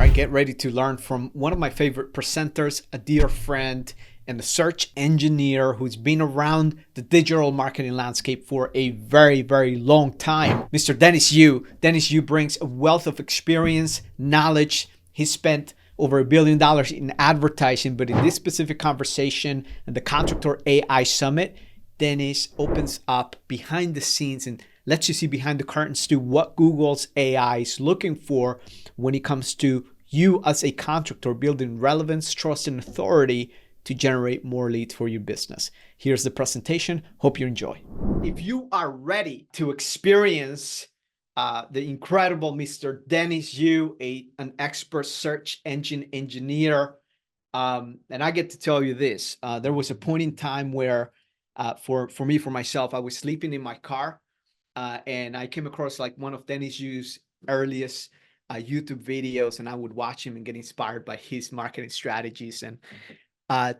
right, get ready to learn from one of my favorite presenters, a dear friend, and a search engineer who's been around the digital marketing landscape for a very, very long time, Mr. Dennis Yu. Dennis Yu brings a wealth of experience, knowledge. He spent over $1 billion in advertising, but in this specific conversation at the Contractor AI Summit, Dennis opens up behind the scenes and lets you see behind the curtains to what Google's AI is looking for when it comes to you as a contractor building relevance, trust, and authority to generate more leads for your business. Here's the presentation. Hope you enjoy. If you are ready to experience the incredible Mr. Dennis Yu, an expert search engine engineer, and I get to tell you this, there was a point in time where for myself, I was sleeping in my car and I came across like one of Dennis Yu's earliest YouTube videos, and I would watch him and get inspired by his marketing strategies. And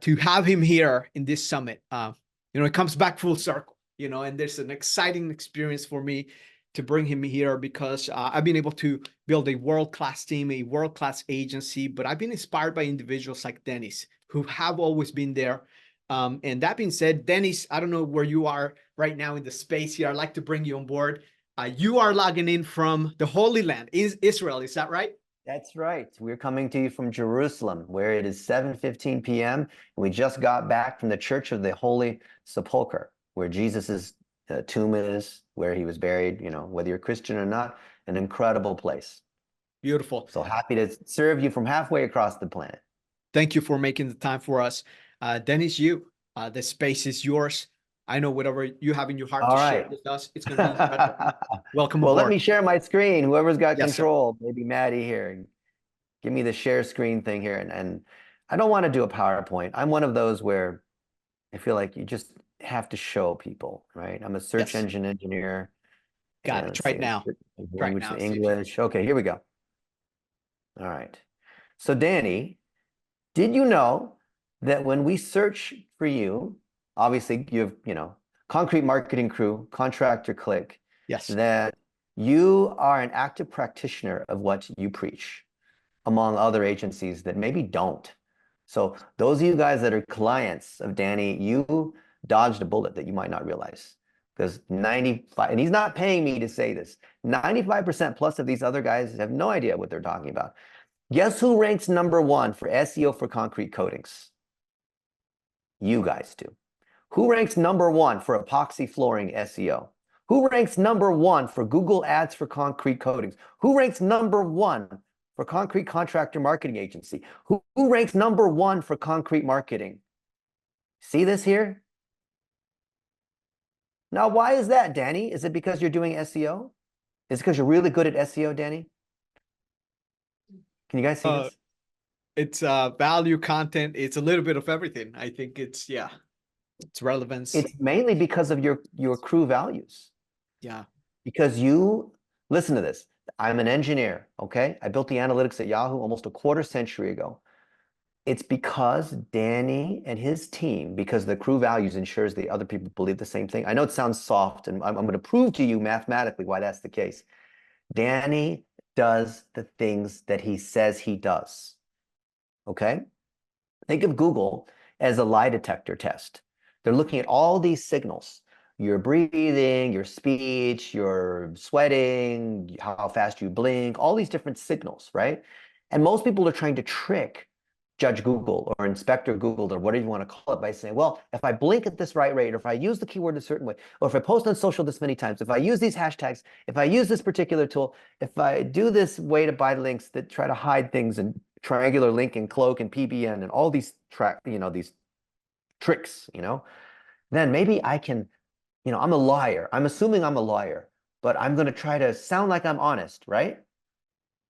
to have him here in this summit, it comes back full circle, and there's an exciting experience for me to bring him here because I've been able to build a world-class team, a world-class agency, but I've been inspired by individuals like Dennis who have always been there. And that being said, Dennis, I don't know where you are right now in the space here. I'd like to bring you on board. You are logging in from the Holy Land, Israel. Is that right? That's right. We're coming to you from Jerusalem, where it is 7:15 p.m. And we just got back from the Church of the Holy Sepulchre, where Jesus's tomb is, where he was buried. Whether you're Christian or not, an incredible place. Beautiful. So happy to serve you from halfway across the planet. Thank you for making the time for us. Dennis, the space is yours. I know whatever you have in your heart to share with us, it's going to be incredible. Welcome Well, aboard. let me share my screen. Whoever's got Yes, control, maybe Maddie here. Give me the share screen thing here. And I don't want to do a PowerPoint. I'm one of those where I feel like you just have to show people, right? I'm a search engine engineer. Got it. Try it now. Language to English. Okay, here we go. All right. So Danny, did you know that when we search for you, obviously you have, Concrete Marketing Crew, Contractor Click, yes, that you are an active practitioner of what you preach among other agencies that maybe don't. So those of you guys that are clients of Danny, you dodged a bullet that you might not realize, because 95, and he's not paying me to say this, 95% plus of these other guys have no idea what they're talking about. Guess who ranks #1 for SEO for concrete coatings? You guys do. Who ranks #1 for epoxy flooring SEO? Who ranks #1 for Google Ads for concrete coatings? Who ranks #1 for concrete contractor marketing agency? Who ranks #1 for concrete marketing? See this here? Now, why is that, Danny? Is it because you're doing SEO? Is it because you're really good at SEO, Danny? Can you guys see this? It's value content. It's a little bit of everything. I think it's relevance. It's mainly because of your crew values. Yeah. Because listen to this. I'm an engineer, okay? I built the analytics at Yahoo almost a quarter century ago. It's because Danny and his team, because the crew values ensures the other people believe the same thing. I know it sounds soft, and I'm going to prove to you mathematically why that's the case. Danny does the things that he says he does, okay? Think of Google as a lie detector test. They're looking at all these signals. Your breathing, your speech, your sweating, how fast you blink, all these different signals, right? And most people are trying to trick Judge Google or Inspector Google or whatever you want to call it by saying, well, if I blink at this right rate, or if I use the keyword a certain way, or if I post on social this many times, if I use these hashtags, if I use this particular tool, if I do this way to buy links that try to hide things and triangular link and cloak and PBN and all these these tricks, then maybe I can, I'm a liar. I'm assuming I'm a liar, but I'm going to try to sound like I'm honest, right?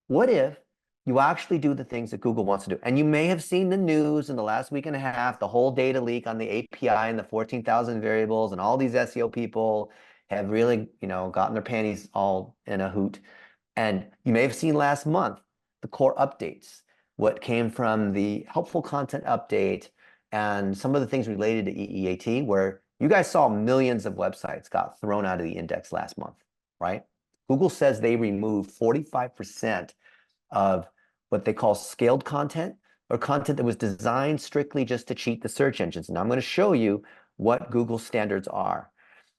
What if you actually do the things that Google wants to do? And you may have seen the news in the last week and a half, the whole data leak on the API and the 14,000 variables, and all these SEO people have really, gotten their panties all in a hoot. And you may have seen last month the core updates, what came from the helpful content update, and some of the things related to EEAT, where you guys saw millions of websites got thrown out of the index last month, right? Google says they removed 45% of what they call scaled content, or content that was designed strictly just to cheat the search engines. And I'm going to show you what Google standards are.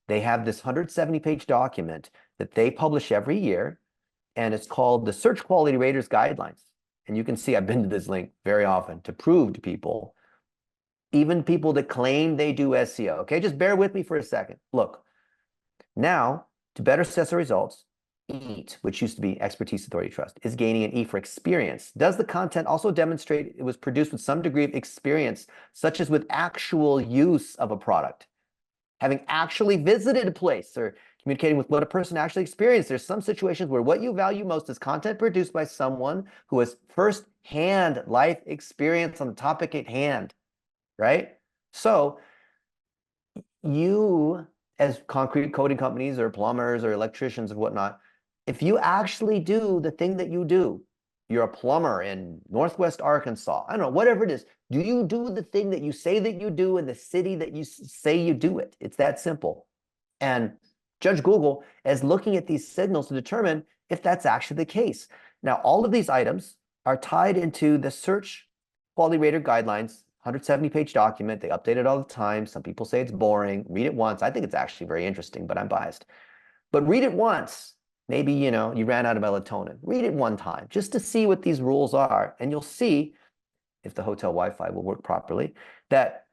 They have this 170-page document that they publish every year, and it's called the Search Quality Raters Guidelines. And you can see I've been to this link very often to prove to people, even people that claim they do SEO. Okay, just bear with me for a second. Look, now to better assess the results, EAT, which used to be expertise, authority, trust, is gaining an E for experience. Does the content also demonstrate it was produced with some degree of experience, such as with actual use of a product? Having actually visited a place or communicating with what a person actually experienced. There's some situations where what you value most is content produced by someone who has first-hand life experience on the topic at hand, right? So you, as concrete coating companies or plumbers or electricians and whatnot, if you actually do the thing that you do, you're a plumber in Northwest Arkansas, I don't know, whatever it is, do you do the thing that you say that you do in the city that you say you do it? It's that simple. And Judge Google is looking at these signals to determine if that's actually the case. Now, all of these items are tied into the Search Quality Rater Guidelines, 170-page document. They update it all the time. Some people say it's boring. Read it once. I think it's actually very interesting, but I'm biased. But read it once. Maybe, you know, you ran out of melatonin. Read it one time just to see what these rules are. And you'll see, if the hotel Wi-Fi will work properly, that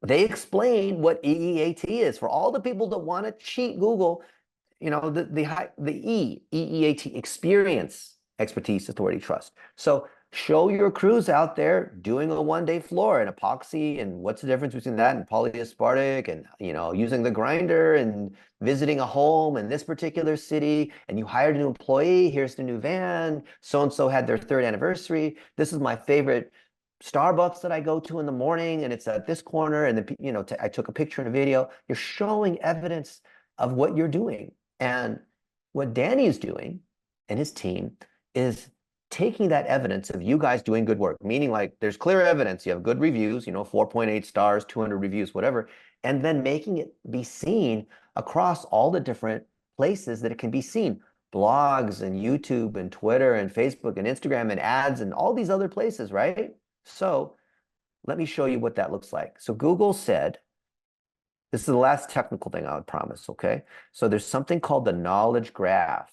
they explain what EEAT is. For all the people that want to cheat Google, you know, EEAT, experience, expertise, authority, trust. So show your crews out there doing a one-day floor in epoxy, and what's the difference between that and polyaspartic, and, you know, using the grinder and visiting a home in this particular city, and you hired a new employee, here's the new van, so-and-so had their 3rd anniversary. This is my favorite Starbucks that I go to in the morning, and it's at this corner, and then, you know, I took a picture and a video. You're showing evidence of what you're doing. And what Danny is doing and his team is taking that evidence of you guys doing good work, meaning like there's clear evidence, you have good reviews, you know, 4.8 stars, 200 reviews, whatever, and then making it be seen across all the different places that it can be seen. Blogs and YouTube and Twitter and Facebook and Instagram and ads and all these other places, right? So let me show you what that looks like. So Google said, this is the last technical thing I would promise, okay? So there's something called the knowledge graph,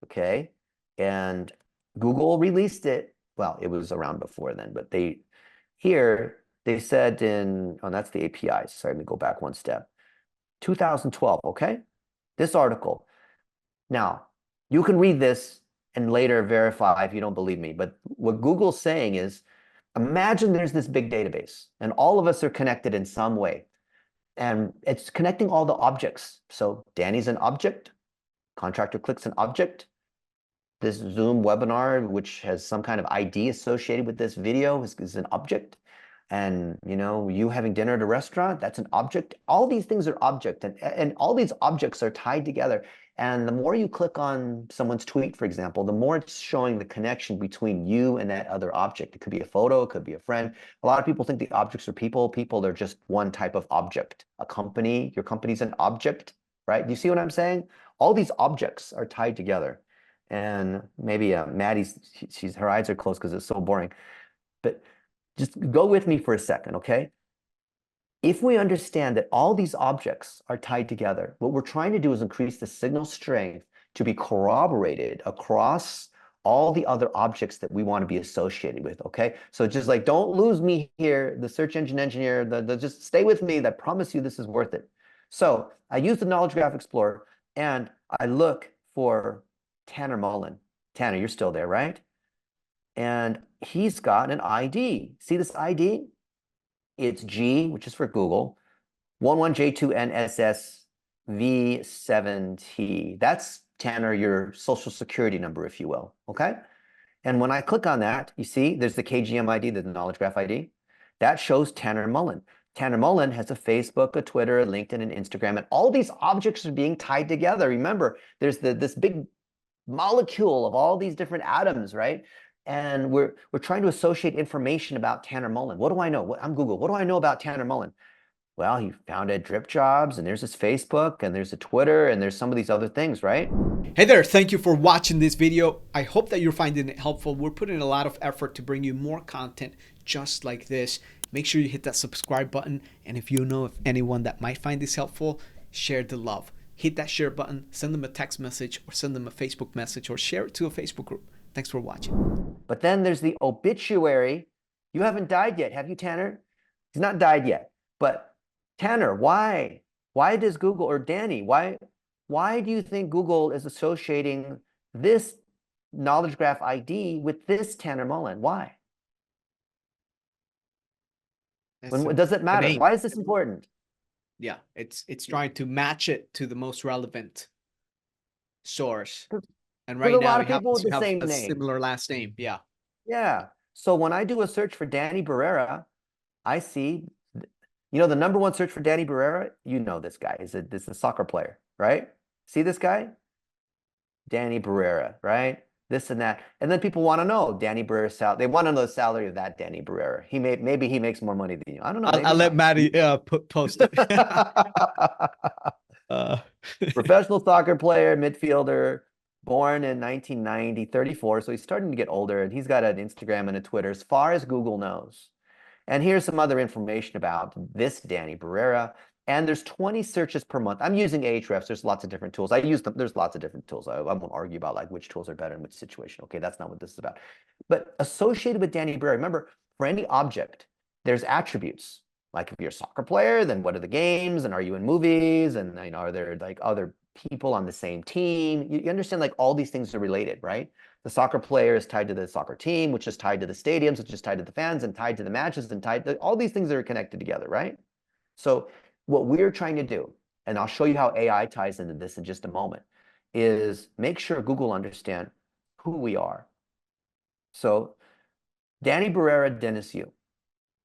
okay? And Google released it. Well, it was around before then, but they said in, oh, that's the APIs. Sorry, let me go back one step. 2012, okay? This article. Now, you can read this and later verify if you don't believe me, but what Google's saying is, imagine there's this big database and all of us are connected in some way. And it's connecting all the objects. So Danny's an object, Contractor Click's an object, this Zoom webinar, which has some kind of ID associated with this video, is an object. And, you know, you having dinner at a restaurant, that's an object. All these things are object, and all these objects are tied together. And the more you click on someone's tweet, for example, the more it's showing the connection between you and that other object. It could be a photo, it could be a friend. A lot of people think the objects are people. People are just one type of object. A company, your company's an object, right? Do you see what I'm saying? All these objects are tied together. And maybe Maddie's, her eyes are closed because it's so boring. But just go with me for a second, okay? If we understand that all these objects are tied together, what we're trying to do is increase the signal strength to be corroborated across all the other objects that we want to be associated with, okay? So just like, don't lose me here, the search engine engineer, just stay with me. I promise you this is worth it. So I use the Knowledge Graph Explorer and I look for Tanner Mullen. Tanner, you're still there, right? And he's got an ID. See this ID? It's G, which is for Google, 11J2NSSV7T. That's, Tanner, your social security number, if you will, okay? And when I click on that, you see there's the KGM ID, the Knowledge Graph ID. That shows Tanner Mullen. Tanner Mullen has a Facebook, a Twitter, a LinkedIn, and Instagram, and all these objects are being tied together. Remember, there's this big molecule of all these different atoms, right? And we're trying to associate information about Tanner Mullen. What do I know? I'm Google. What do I know about Tanner Mullen? Well, he founded Drip Jobs, and there's his Facebook, and there's a Twitter, and there's some of these other things, right? Hey there, thank you for watching this video. I hope that you're finding it helpful. We're putting a lot of effort to bring you more content just like this. Make sure you hit that subscribe button. And if you know of anyone that might find this helpful, share the love. Hit that share button, send them a text message or send them a Facebook message or share it to a Facebook group. Thanks for watching. But then there's the obituary. You haven't died yet, have you, Tanner? He's not died yet. But Tanner, why? Why does Google, or Danny, why do you think Google is associating this knowledge graph ID with this Tanner Mullen? Why? Does it matter? Name. Why is this important? Yeah, it's trying to match it to the most relevant source. And right a now lot we of people with the have same a name. similar last name. Yeah. Yeah. So when I do a search for Danny Barrera, I see, you know, the number one search for Danny Barrera, you know this guy. This is a soccer player, right? See this guy? Danny Barrera, right? This and that. And then people want to know Danny Barrera's salary. They want to know the salary of that Danny Barrera. Maybe he makes more money than you. I don't know. I'll let Maddie post it. Professional soccer player, midfielder, born in 1990, 34. So he's starting to get older, and he's got an Instagram and a Twitter as far as Google knows. And here's some other information about this Danny Barrera. And there's 20 searches per month. I'm using Ahrefs. There's lots of different tools. I use them. There's lots of different tools. I won't argue about like which tools are better in which situation. Okay, that's not what this is about. But associated with Danny Barrera, remember, for any object, there's attributes. Like if you're a soccer player, then what are the games? And are you in movies? And you know, are there like other people on the same team? You understand like all these things are related, right? The soccer player is tied to the soccer team, which is tied to the stadiums, which is tied to the fans, and tied to the matches, and tied to all these things that are connected together, right? So what we're trying to do, and I'll show you how AI ties into this in just a moment, is make sure Google understand who we are. So Danny Barrera, Dennis Yu.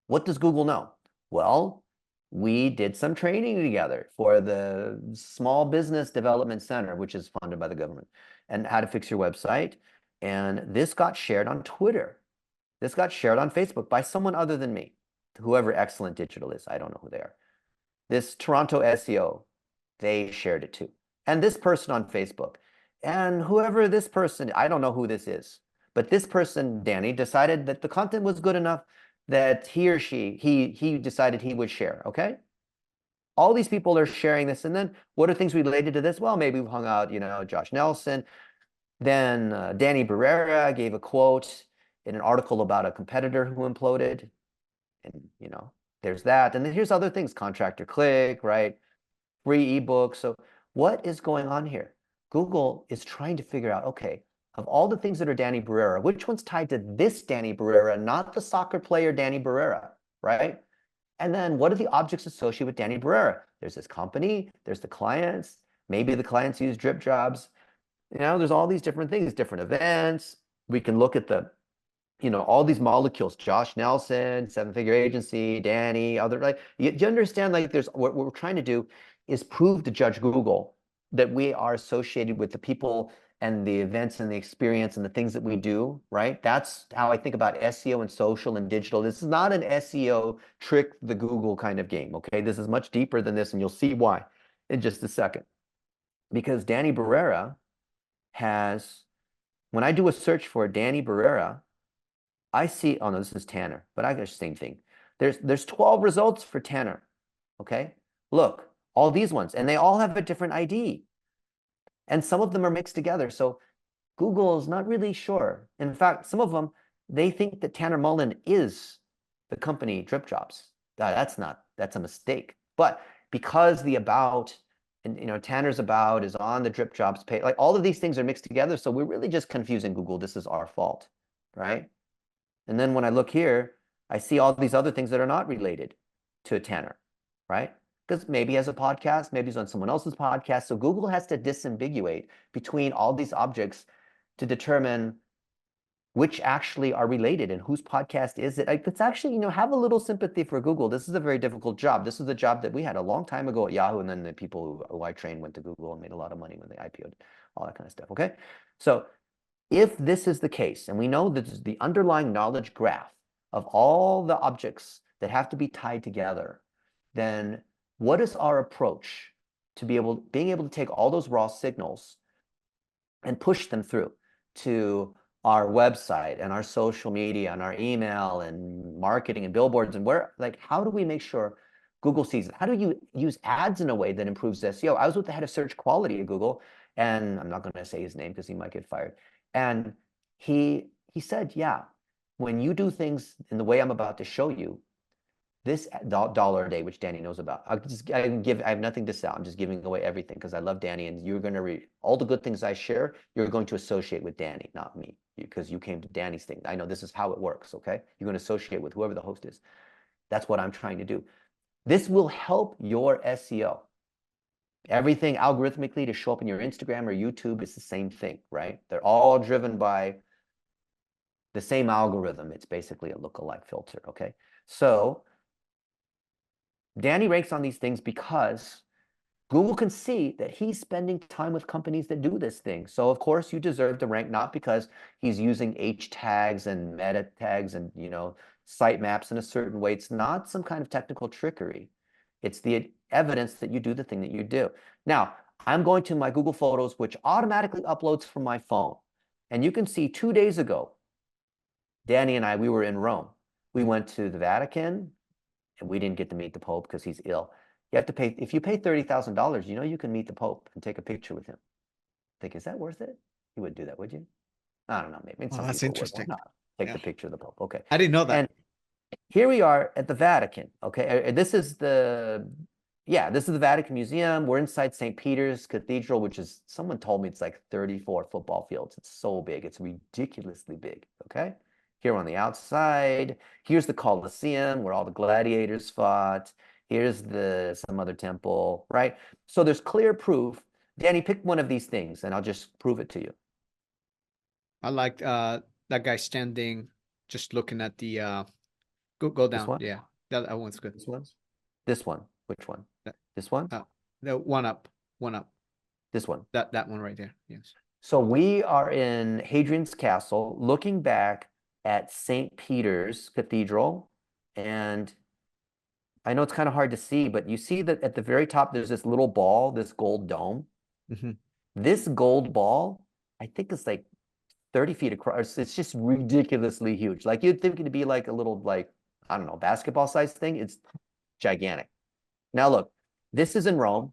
What does Google know? Well, we did some training together for the Small Business Development Center, which is funded by the government, and how to fix your website. And this got shared on Twitter. This got shared on Facebook by someone other than me, whoever Excellent Digital is. I don't know who they are. This Toronto SEO, they shared it too. And this person on Facebook. And whoever this person, I don't know who this is. But this person, Danny, decided that the content was good enough that he or she, he decided he would share, okay? All these people are sharing this. And then what are things related to this? Well, maybe we hung out, you know, Josh Nelson. Then Danny Barrera gave a quote in an article about a competitor who imploded. And, you know, there's that. And then here's other things, Contractor Click, right? Free ebooks. So what is going on here? Google is trying to figure out, okay, of all the things that are Danny Barrera, which one's tied to this Danny Barrera, not the soccer player Danny Barrera, right? And then what are the objects associated with Danny Barrera? There's this company, there's the clients, maybe the clients use Drip Jobs. You know, there's all these different things, different events. We can look at the, you know, all these molecules, Josh Nelson, seven-figure agency, Danny, other, like, you understand, like, there's, what we're trying to do is prove to Judge Google that we are associated with the people and the events and the experience and the things that we do, right? That's how I think about SEO and social and digital. This is not an SEO trick the Google kind of game, okay? This is much deeper than this, and you'll see why in just a second. Because Danny Barrera has, when I do a search for Danny Barrera, I see, oh no, this is Tanner, but I got the same thing. There's 12 results for Tanner, okay? Look, all these ones, and they all have a different ID. And some of them are mixed together. So Google is not really sure. In fact, some of them, they think that Tanner Mullen is the company Drip Jobs. That's a mistake. But because the about, and you know, Tanner's about is on the Drip Jobs page, like all of these things are mixed together. So we're really just confusing Google. This is our fault, right? And then when I look here, I see all these other things that are not related to Tanner, right? Because maybe he has a podcast, maybe he's on someone else's podcast. So Google has to disambiguate between all these objects to determine which actually are related and whose podcast is it. Like, it's actually, you know, have a little sympathy for Google. This is a very difficult job. This is the job that we had a long time ago at Yahoo, and then the people who I trained went to Google and made a lot of money when they IPO'd, all that kind of stuff, okay? So if this is the case, and we know that the underlying knowledge graph of all the objects that have to be tied together, then what is our approach to being able to take all those raw signals and push them through to our website and our social media and our email and marketing and billboards, and where, like, how do we make sure Google sees it? How do you use ads in a way that improves SEO? I was with the head of search quality at Google, and I'm not going to say his name because he might get fired. And he said, yeah, when you do things in the way I'm about to show you, this dollar a day, which Danny knows about, I have nothing to sell. I'm just giving away everything because I love Danny, and you're going to read all the good things I share. You're going to associate with Danny, not me, because you came to Danny's thing. I know this is how it works. Okay, you're going to associate with whoever the host is. That's what I'm trying to do. This will help your SEO. Everything algorithmically to show up in your Instagram or YouTube is the same thing, right? They're all driven by the same algorithm. It's basically a lookalike filter. Okay, so Danny ranks on these things because Google can see that he's spending time with companies that do this thing. So of course you deserve to rank, not because he's using H tags and meta tags and, you know, sitemaps in a certain way. It's not some kind of technical trickery. It's the evidence that you do the thing that you do. Now, I'm going to my Google Photos, which automatically uploads from my phone. And you can see 2 days ago, Danny and I, we were in Rome. We went to the Vatican, and we didn't get to meet the Pope because he's ill. You have to pay, if you pay $30,000, you know, you can meet the Pope and take a picture with him. Think, is that worth it? You wouldn't do that, would you? I don't know, maybe Oh, some that's people would. Why interesting. not? Take Yeah. the picture of the Pope. Okay. I didn't know that. And here we are at the Vatican. Okay. This is the Vatican Museum. We're inside St. Peter's Cathedral, which is, someone told me it's like 34 football fields. It's so big. It's ridiculously big. Okay. Here on the outside, here's the Colosseum where all the gladiators fought. Here's some other temple, right? So there's clear proof. Danny, pick one of these things and I'll just prove it to you. I like that guy standing, just looking at the go This down. one? Yeah, that one's good. This one? This one. Which one? That, This one? the one up, one up. This one. That one right there. Yes. So we are in Hadrian's Castle, looking back at St. Peter's Cathedral. And I know it's kind of hard to see, but you see that at the very top, there's this little ball, this gold dome. Mm-hmm. This gold ball, I think it's like 30 feet across. It's just ridiculously huge. Like you'd think it'd be like a little, like, I don't know, basketball sized thing. It's gigantic. Now look, this is in Rome,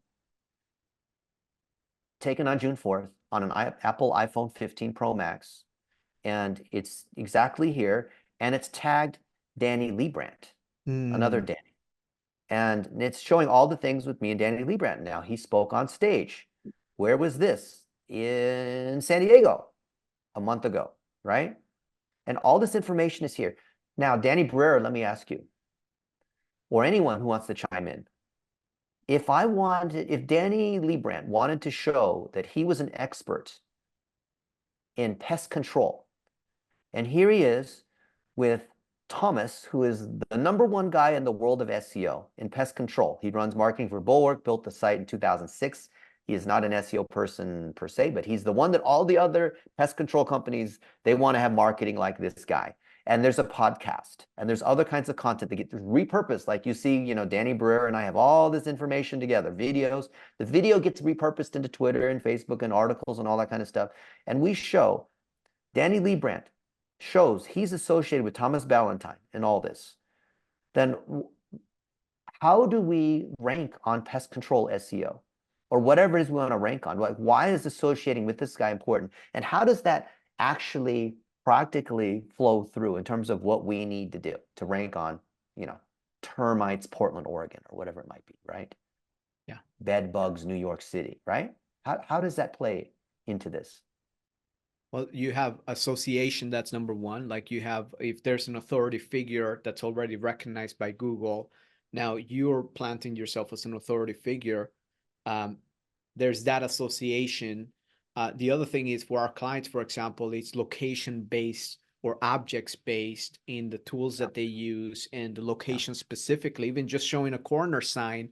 taken on June 4th on an Apple iPhone 15 Pro Max. And it's exactly here. And it's tagged Danny Liebrandt, another Danny. And it's showing all the things with me and Danny Liebrandt. Now, he spoke on stage. Where was this? In San Diego a month ago, right? And all this information is here. Now, Danny Brewer, let me ask you, or anyone who wants to chime in, if Danny Liebrandt wanted to show that he was an expert in pest control, and here he is with Thomas, who is the #1 guy in the world of SEO in pest control. He runs marketing for Bulwark, built the site in 2006. He is not an SEO person per se, but he's the one that all the other pest control companies, they want to have marketing like this guy. And there's a podcast, and there's other kinds of content that get repurposed. Like you see, you know, Danny Brewer and I have all this information together, videos. The video gets repurposed into Twitter and Facebook and articles and all that kind of stuff. And we show Danny Liebrandt shows he's associated with Thomas Ballantyne in all this. Then how do we rank on pest control SEO? Or whatever it is we want to rank on? Like, why is associating with this guy important? And how does that actually practically flow through in terms of what we need to do to rank on, you know, termites, Portland, Oregon, or whatever it might be, right? Yeah. Bed bugs, New York City, right? How does that play into this? Well, you have association, that's #1. Like you have, if there's an authority figure that's already recognized by Google, now you're planting yourself as an authority figure. There's that association. The other thing is for our clients, for example, it's location-based or objects-based in the tools that they use and the location specifically. Even just showing a corner sign,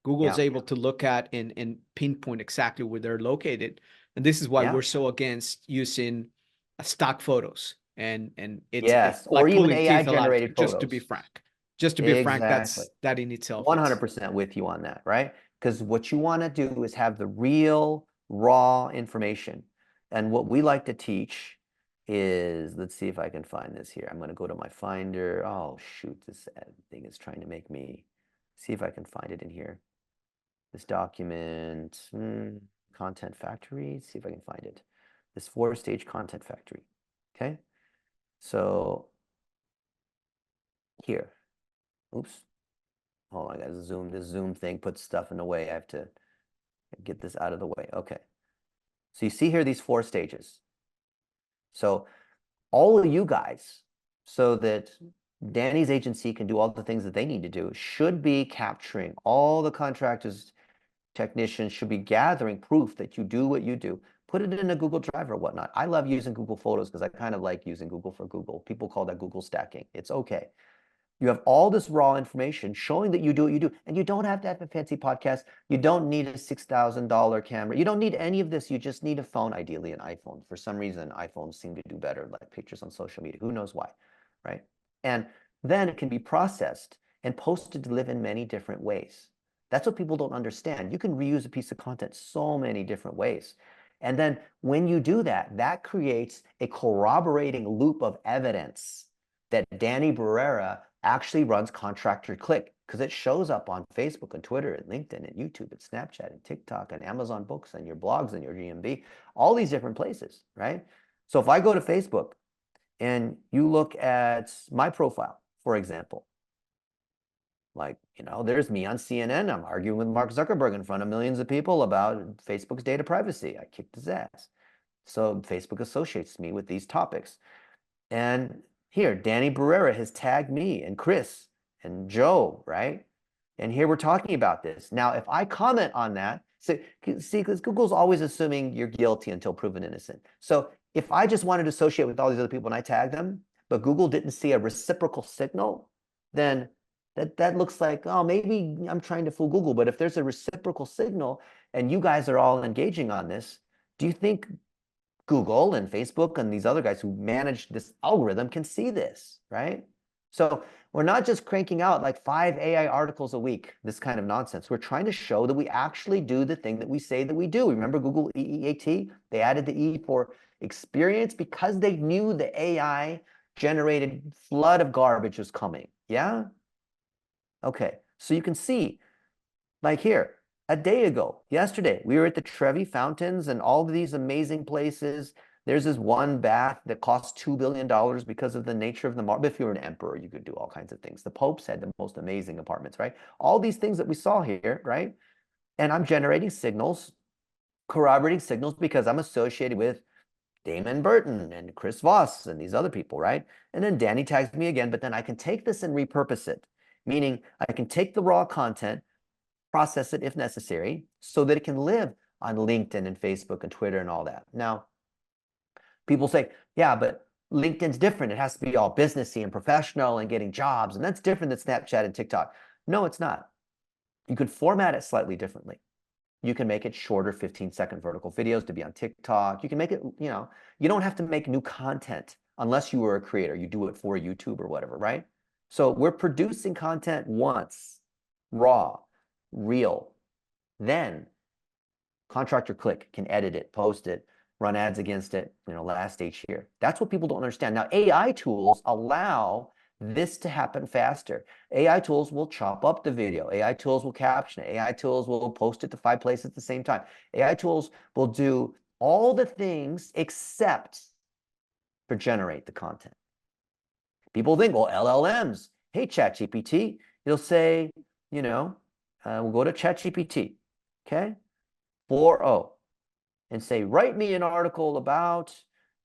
Google's able to look at and pinpoint exactly where they're located. And this is why we're so against using stock photos. And it's Yes, like or even pulling AI teeth a lot, generated just to be photos. frank. Just to be frank, Exactly. that's that in itself. It's 100% with you on that, right? Because what you want to do is have the real, raw information. And what we like to teach is, let's see if I can find this here. I'm going to go to my Finder. Oh, shoot, this thing is trying to make me see if I can find it in here. This document, content factory, see if I can find it. This 4-stage content factory, okay? So here, oops. Hold on, guys, zoom. This Zoom thing puts stuff in the way. I have to get this out of the way. Okay. So you see here these 4 stages. So all of you guys, so that Danny's agency can do all the things that they need to do, should be capturing all the contractors, technicians should be gathering proof that you do what you do. Put it in a Google Drive or whatnot. I love using Google Photos because I kind of like using Google for Google. People call that Google stacking. It's okay. You have all this raw information showing that you do what you do. And you don't have to have a fancy podcast. You don't need a $6,000 camera. You don't need any of this. You just need a phone, ideally an iPhone. For some reason, iPhones seem to do better, like pictures on social media. Who knows why, right? And then it can be processed and posted to live in many different ways. That's what people don't understand. You can reuse a piece of content so many different ways. And then when you do that, that creates a corroborating loop of evidence that Danny Barrera actually runs Contractor Click, because it shows up on Facebook and Twitter and LinkedIn and YouTube and Snapchat and TikTok and Amazon Books and your blogs and your GMB, all these different places, right? So if I go to Facebook and you look at my profile, for example, like, there's me on CNN. I'm arguing with Mark Zuckerberg in front of millions of people about Facebook's data privacy. I kicked his ass. So Facebook associates me with these topics. And here, Danny Barrera has tagged me and Chris and Joe, right? And here we're talking about this. Now, if I comment on that, see, because Google's always assuming you're guilty until proven innocent. So if I just wanted to associate with all these other people and I tag them, but Google didn't see a reciprocal signal, then that looks like, oh, maybe I'm trying to fool Google. But if there's a reciprocal signal and you guys are all engaging on this, do you think Google and Facebook and these other guys who manage this algorithm can see this, right? So we're not just cranking out like 5 AI articles a week, this kind of nonsense. We're trying to show that we actually do the thing that we say that we do. Remember Google EEAT? They added the E for experience because they knew the AI generated flood of garbage was coming. Yeah? Okay, so you can see, like here, a day ago, yesterday, we were at the Trevi Fountains and all of these amazing places. There's this one bath that costs $2 billion because of the nature of the market. If you're an emperor, you could do all kinds of things. The popes had the most amazing apartments, right? All these things that we saw here, right? And I'm generating signals, corroborating signals because I'm associated with Damon Burton and Chris Voss and these other people, right? And then Danny tags me again, but then I can take this and repurpose it, meaning I can take the raw content, process it if necessary, so that it can live on LinkedIn and Facebook and Twitter and all that. Now, people say, yeah, but LinkedIn's different. It has to be all businessy and professional and getting jobs, and that's different than Snapchat and TikTok. No, it's not. You could format it slightly differently. You can make it shorter 15-second vertical videos to be on TikTok. You can make it, you don't have to make new content unless you were a creator. You do it for YouTube or whatever, right? So we're producing content once, raw, real. Then Contractor Click can edit it, post it, run ads against it, last stage here. That's what people don't understand. Now, AI tools allow this to happen faster. AI tools will chop up the video. AI tools will caption it. AI tools will post it to 5 places at the same time. AI tools will do all the things except for generate the content. People think, well, LLMs. Hey, ChatGPT. It'll say, we'll go to ChatGPT, okay? 4.0, and say, write me an article about,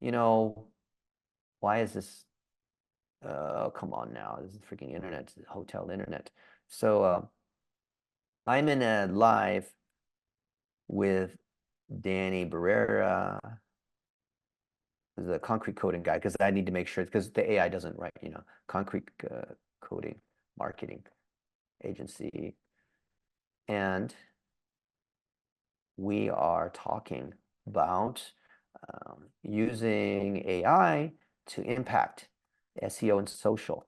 why is this? Come on now, this is freaking internet, hotel internet. So I'm in a live with Danny Barrera, the concrete coding guy, because I need to make sure, because the AI doesn't write, concrete coding marketing agency. And we are talking about using AI to impact SEO and social.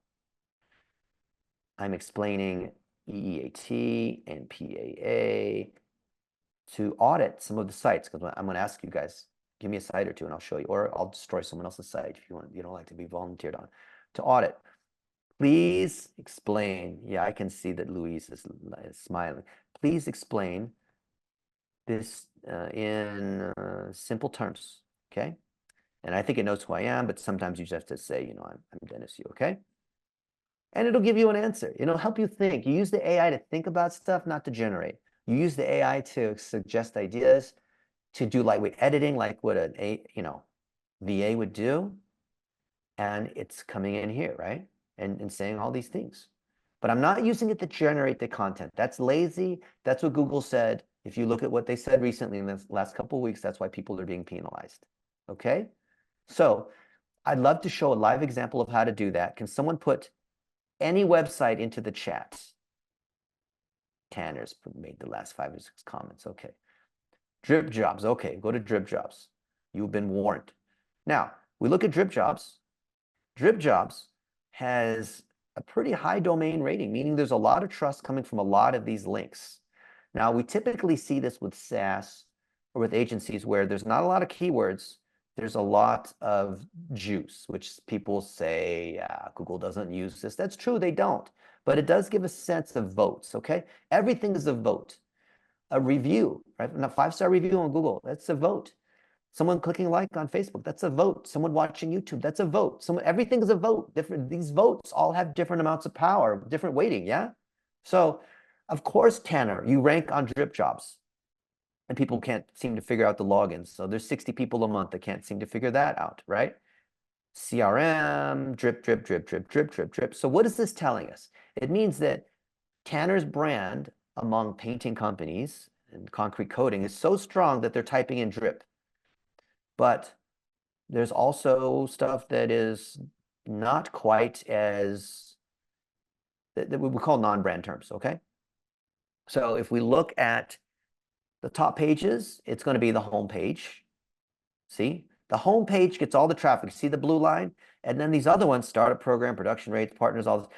I'm explaining EEAT and PAA to audit some of the sites, because I'm going to ask you guys, give me a site or two and I'll show you, or I'll destroy someone else's site if you don't like to be volunteered on, to audit. Please explain. Yeah, I can see that Louise is smiling. Please explain this in simple terms, okay? And I think it knows who I am, but sometimes you just have to say, I'm Dennis Yu, okay? And it'll give you an answer. It'll help you think. You use the AI to think about stuff, not to generate. You use the AI to suggest ideas, to do lightweight editing, like what an VA would do. And it's coming in here, right? And saying all these things. But I'm not using it to generate the content. That's lazy. That's what Google said. If you look at what they said recently in the last couple of weeks, that's why people are being penalized. Okay? So I'd love to show a live example of how to do that. Can someone put any website into the chat? Tanner's made the last 5 or 6 comments. Okay. Drip jobs. Okay, go to drip jobs. You've been warned. Now, we look at drip jobs. Drip jobs has a pretty high domain rating, meaning there's a lot of trust coming from a lot of these links. Now, we typically see this with SaaS or with agencies where there's not a lot of keywords. There's a lot of juice, which people say, yeah, Google doesn't use this. That's true, they don't. But it does give a sense of votes, okay? Everything is a vote. A review, right? A 5-star review on Google, that's a vote. Someone clicking like on Facebook, that's a vote. Someone watching YouTube, that's a vote. Everything is a vote. These votes all have different amounts of power, different weighting, yeah? So, of course, Tanner, you rank on drip jobs. And people can't seem to figure out the logins. So there's 60 people a month that can't seem to figure that out, right? CRM, drip, drip, drip, drip, drip, drip, drip. So what is this telling us? It means that Tanner's brand among painting companies and concrete coating is so strong that they're typing in drip. But there's also stuff that is not quite as, that we call non-brand terms, okay? So if we look at the top pages, it's going to be the home page. See? The home page gets all the traffic. See the blue line? And then these other ones, startup program, production rates, partners, all this.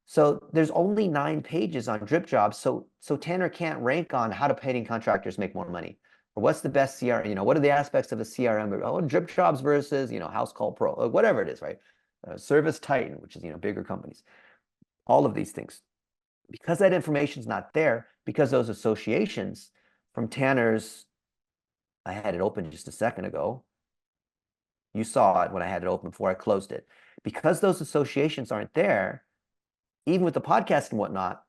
So there's only 9 pages on drip jobs. So Tanner can't rank on how do painting contractors make more money. Or what's the best CRM, what are the aspects of a CRM? Oh, drip jobs versus, House Call Pro, or whatever it is, right? Service Titan, which is, bigger companies. All of these things. Because that information's not there, because those associations from Tanner's, I had it open just a second ago. You saw it when I had it open before I closed it. Because those associations aren't there, even with the podcast and whatnot,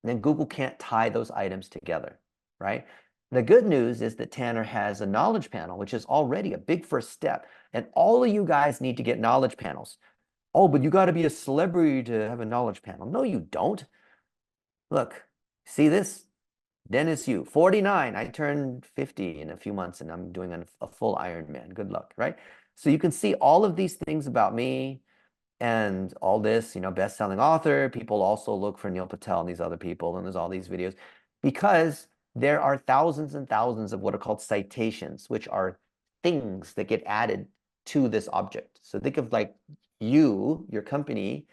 then Google can't tie those items together, right? The good news is that Tanner has a knowledge panel, which is already a big first step. And all of you guys need to get knowledge panels. Oh, but you got to be a celebrity to have a knowledge panel. No, you don't. Look, see this? Dennis Yu, 49. I turned 50 in a few months and I'm doing a full Ironman. Good luck, right? So you can see all of these things about me and all this, best-selling author. People also look for Neil Patel and these other people, and there's all these videos because there are thousands and thousands of what are called citations, which are things that get added to this object. So think of like your company,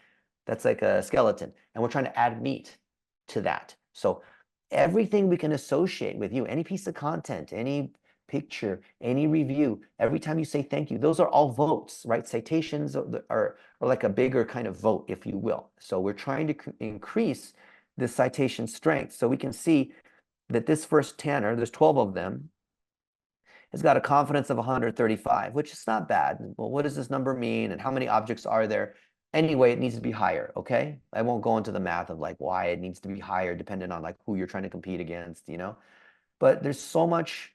that's like a skeleton, and we're trying to add meat to that. So everything we can associate with you, any piece of content, any picture, any review, every time you say thank you, those are all votes, right? Citations are like a bigger kind of vote, if you will. So we're trying to increase the citation strength. So we can see that this first Tanner, there's 12 of them, has got a confidence of 135, which is not bad. Well, what does this number mean? And how many objects are there? Anyway, it needs to be higher, okay? I won't go into the math of like why it needs to be higher depending on like who you're trying to compete against, But there's so much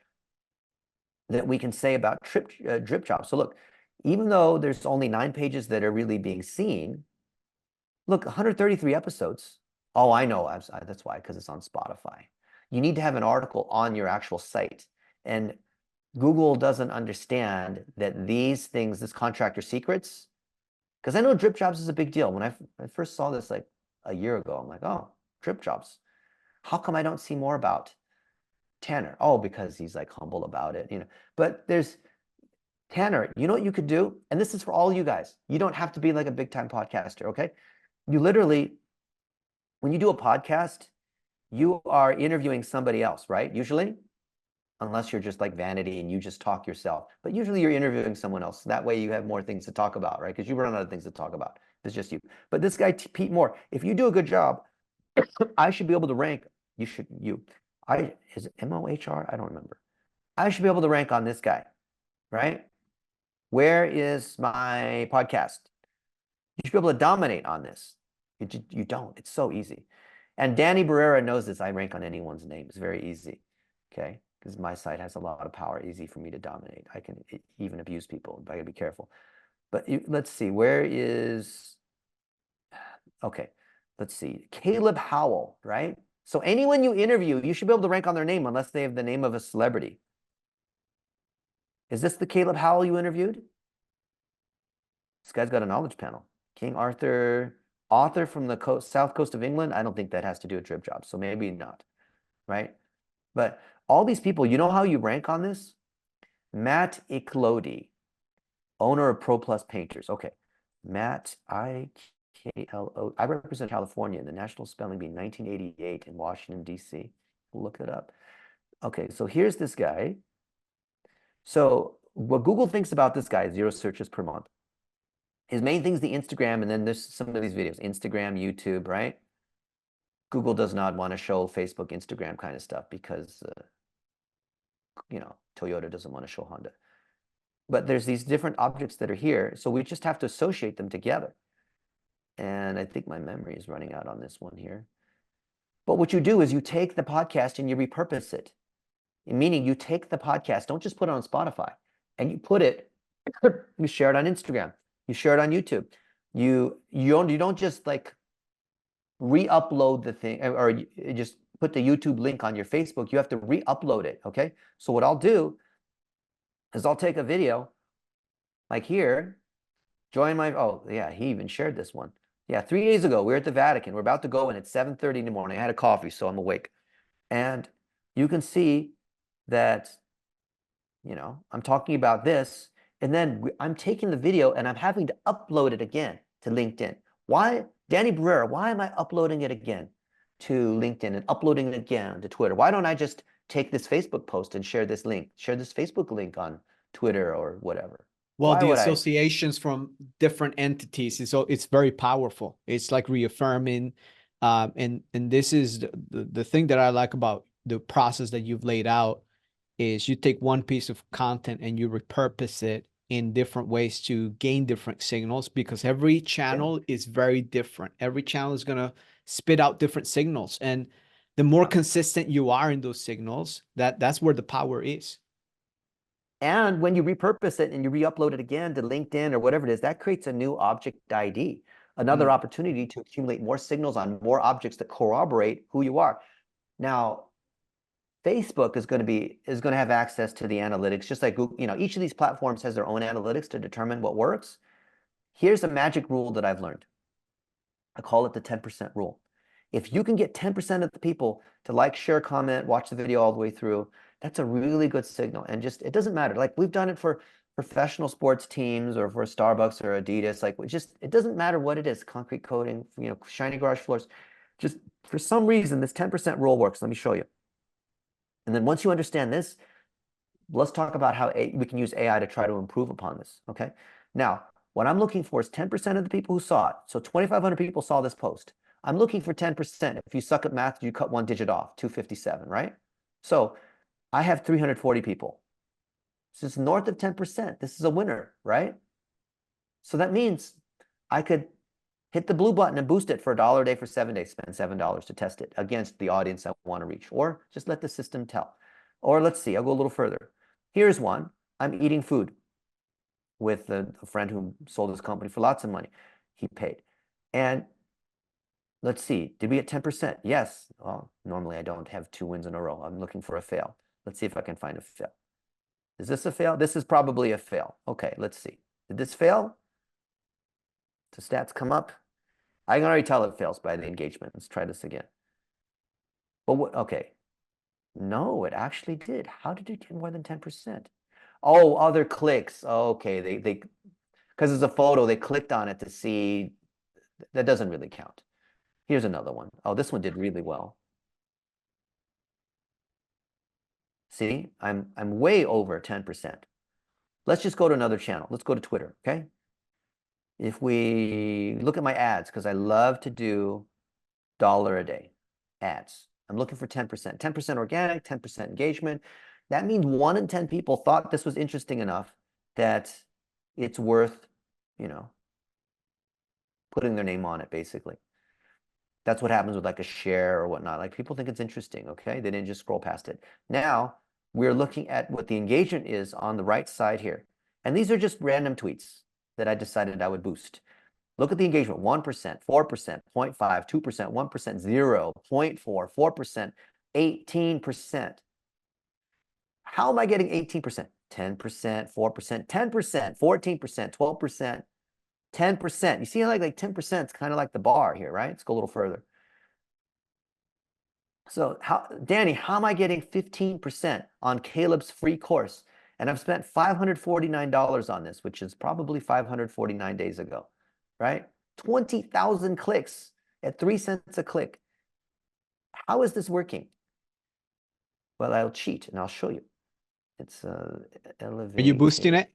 that we can say about drip jobs. So look, even though there's only 9 pages that are really being seen, look, 133 episodes. Oh, I know. That's why, because it's on Spotify. You need to have an article on your actual site. And Google doesn't understand that these things, this contractor secrets, because I know drip jobs is a big deal. When I first saw this like a year ago, I'm like, oh, drip jobs. How come I don't see more about Tanner? Oh, because he's like humble about it, But there's Tanner, you know what you could do? And this is for all you guys. You don't have to be like a big time podcaster, okay? You literally when you do a podcast, you are interviewing somebody else, right? Usually, unless you're just like vanity and you just talk yourself. But usually you're interviewing someone else. That way you have more things to talk about, right? Because you run out of things to talk about. It's just you. But this guy, Pete Moore, if you do a good job, I should be able to rank. Is it MOHR? I don't remember. I should be able to rank on this guy, right? Where is my podcast? You should be able to dominate on this. You don't. It's so easy. And Danny Barrera knows this. I rank on anyone's name. It's very easy. Okay. Because my site has a lot of power, easy for me to dominate. I can even abuse people. I gotta be careful. But let's see. Where is, okay. Let's see. Caleb Howell, right? So anyone you interview, you should be able to rank on their name unless they have the name of a celebrity. Is this the Caleb Howell you interviewed? This guy's got a knowledge panel. King Arthur, author from the south coast of England. I don't think that has to do with drip jobs, so maybe not, right? But all these people, you know how you rank on this? Matt Iklodi, owner of Pro Plus Painters. Okay, Matt IKLO. I represent California in the National Spelling Bee 1988 in Washington, D.C. Look it up. Okay, so here's this guy. So what Google thinks about this guy is 0 searches per month. His main thing is the Instagram, and then there's some of these videos, Instagram, YouTube, right? Google does not want to show Facebook, Instagram kind of stuff because, Toyota doesn't want to show Honda. But there's these different objects that are here, so we just have to associate them together. And I think my memory is running out on this one here. But what you do is you take the podcast and you repurpose it. Meaning you take the podcast, don't just put it on Spotify, and you put it, you share it on Instagram. You share it on YouTube. You don't just like re-upload the thing or you just put the YouTube link on your Facebook. You have to re-upload it, okay? So what I'll do is I'll take a video like here, join my, oh yeah, he even shared this one. Yeah, 3 days ago, we're at the Vatican. We're about to go in at 7:30 in the morning. I had a coffee, so I'm awake. And you can see that, I'm talking about this. And then I'm taking the video and I'm having to upload it again to LinkedIn. Why, Danny Barrera, why am I uploading it again to LinkedIn and uploading it again to Twitter? Why don't I just take this Facebook post and share this Facebook link on Twitter or whatever? Well, the associations from different entities it's very powerful. It's like reaffirming, and this is the thing that I like about the process that you've laid out is you take one piece of content and you repurpose it in different ways to gain different signals, because every channel is very different. Every channel is going to spit out different signals, and the more consistent you are in those signals, that's where the power is. And when you repurpose it and you re-upload it again to LinkedIn or whatever it is, that creates a new object ID, another opportunity to accumulate more signals on more objects that corroborate who you are. Now, Facebook is going to have access to the analytics, just like Google. Each of these platforms has their own analytics to determine what works. Here's a magic rule that I've learned. I call it the 10% rule. If you can get 10% of the people to like, share, comment, watch the video all the way through, that's a really good signal. And it doesn't matter. Like we've done it for professional sports teams or for Starbucks or Adidas. Like it doesn't matter what it is. Concrete coating, shiny garage floors. Just for some reason, this 10% rule works. Let me show you. And then once you understand this, let's talk about how we can use AI to try to improve upon this, okay? Now, what I'm looking for is 10% of the people who saw it. So 2,500 people saw this post. I'm looking for 10%. If you suck at math, you cut one digit off, 257, right? So I have 340 people. This is north of 10%. This is a winner, right? So that means I could hit the blue button and boost it for $1 a day for 7 days, spend $7 to test it against the audience I want to reach, or just let the system tell. Or let's see, I'll go a little further. Here's one. I'm eating food with a friend who sold his company for lots of money. He paid. And let's see, did we get 10%? Yes. Well, normally I don't have 2 wins in a row. I'm looking for a fail. Let's see if I can find a fail. Is this a fail? This is probably a fail. Okay, let's see. Did this fail? The stats come up. I can already tell it fails by the engagement. Let's try this again. But okay. No, it actually did. How did it get more than 10%? Oh, other clicks. Okay, they because it's a photo, they clicked on it to see. That doesn't really count. Here's another one. Oh, this one did really well. See, I'm way over 10%. Let's just go to another channel. Let's go to Twitter, okay? If we look at my ads, because I love to do dollar a day ads. I'm looking for 10%. 10% organic, 10% engagement. That means 1 in 10 people thought this was interesting enough that it's worth, you know, putting their name on it, basically. That's what happens with like a share or whatnot. Like people think it's interesting, okay? They didn't just scroll past it. Now we're looking at what the engagement is on the right side here. And these are just random tweets that I decided I would boost. Look at the engagement, 1%, 4%, 0.5, 2%, 1%, 0, 0.4, 4%, 18%. How am I getting 18%? 10%, 4%, 10%, 14%, 12%, 10%. You see how like 10% is kind of like the bar here, right? Let's go a little further. So Danny, how am I getting 15% on Caleb's free course? And I've spent $549 on this, which is probably 549 days ago, right? 20,000 clicks at 3 cents a click. How is this working? Well, I'll cheat and I'll show you. It's Are you boosting it?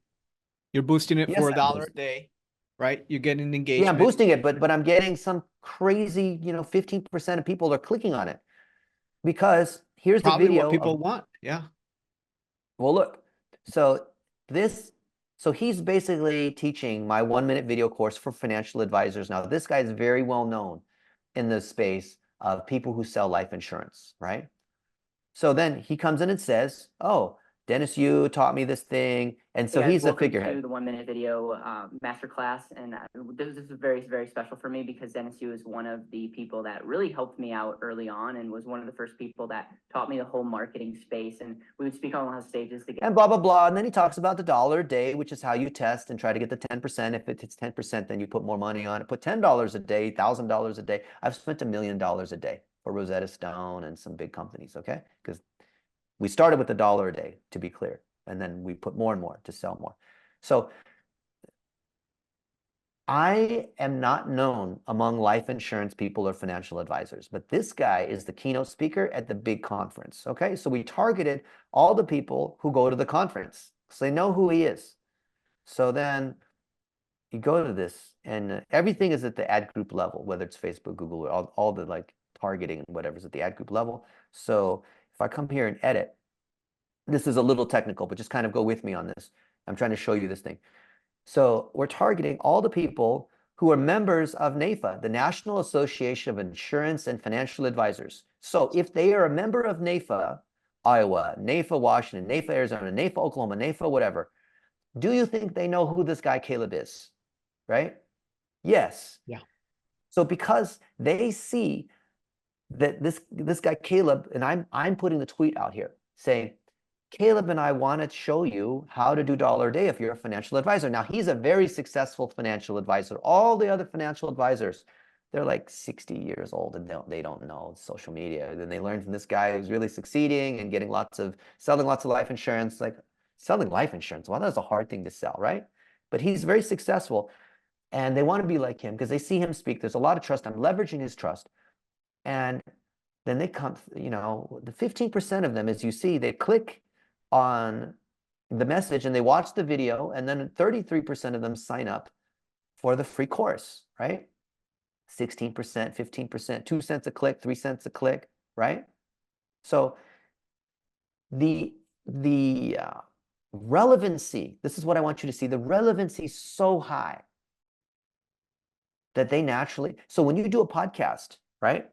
You're boosting it Yes, for I'm $1 a boosting. day, right? You're getting Yeah, engagement. I'm boosting it, but I'm getting some crazy, 15% of people are clicking on it because here's the Probably video what people of, want. Yeah. well, look, so he's basically teaching my 1-minute video course for financial advisors. Now, this guy is very well known in the space of people who sell life insurance, right? So then he comes in and says, oh, Dennis, you taught me this thing. And so Hey guys, he's a welcome figurehead. to the 1-minute video masterclass. And this is very, very special for me because Dennis Yu is one of the people that really helped me out early on and was one of the first people that taught me the whole marketing space. And we would speak on a lot of stages together. And blah, blah, blah. And then he talks about the $1 a day, which is how you test and try to get the 10%. If it's 10%, then you put more money on it. Put $10 a day, $1,000 a day. I've spent $1 million a day for Rosetta Stone and some big companies, okay? Because we started with $1 a day, to be clear. And then we put more and more to sell more. So I am not known among life insurance people or financial advisors, but this guy is the keynote speaker at the big conference, okay? So we targeted all the people who go to the conference, so they know who he is. So then you go to this, and everything is at the ad group level, whether it's Facebook, Google, or all the like targeting and whatever's at the ad group level. So if I come here and edit, this is a little technical, but just kind of go with me on this. I'm trying to show you this thing. So we're targeting all the people who are members of NAIFA, the National Association of Insurance and Financial Advisors. So if they are a member of NAIFA, Iowa, NAIFA, Washington, NAIFA, Arizona, NAIFA, Oklahoma, NAIFA, whatever, do you think they know who this guy Caleb is? Right? Yes. Yeah. So because they see that this guy Caleb, and I'm putting the tweet out here saying, Caleb and I want to show you how to do $1 a day if you're a financial advisor. Now, he's a very successful financial advisor. All the other financial advisors, they're like 60 years old and they don't know social media. Then they learn from this guy who's really succeeding and selling lots of life insurance. Like selling life insurance, well, that's a hard thing to sell, right? But he's very successful and they want to be like him because they see him speak. There's a lot of trust. I'm leveraging his trust. And then they come, the 15% of them, as you see, they click on the message and they watch the video, and then 33% of them sign up for the free course, right? 16%, 15%, 2 cents a click, 3 cents a click, right? So the relevancy, this is what I want you to see, the relevancy is so high that they naturally, so when you do a podcast, right?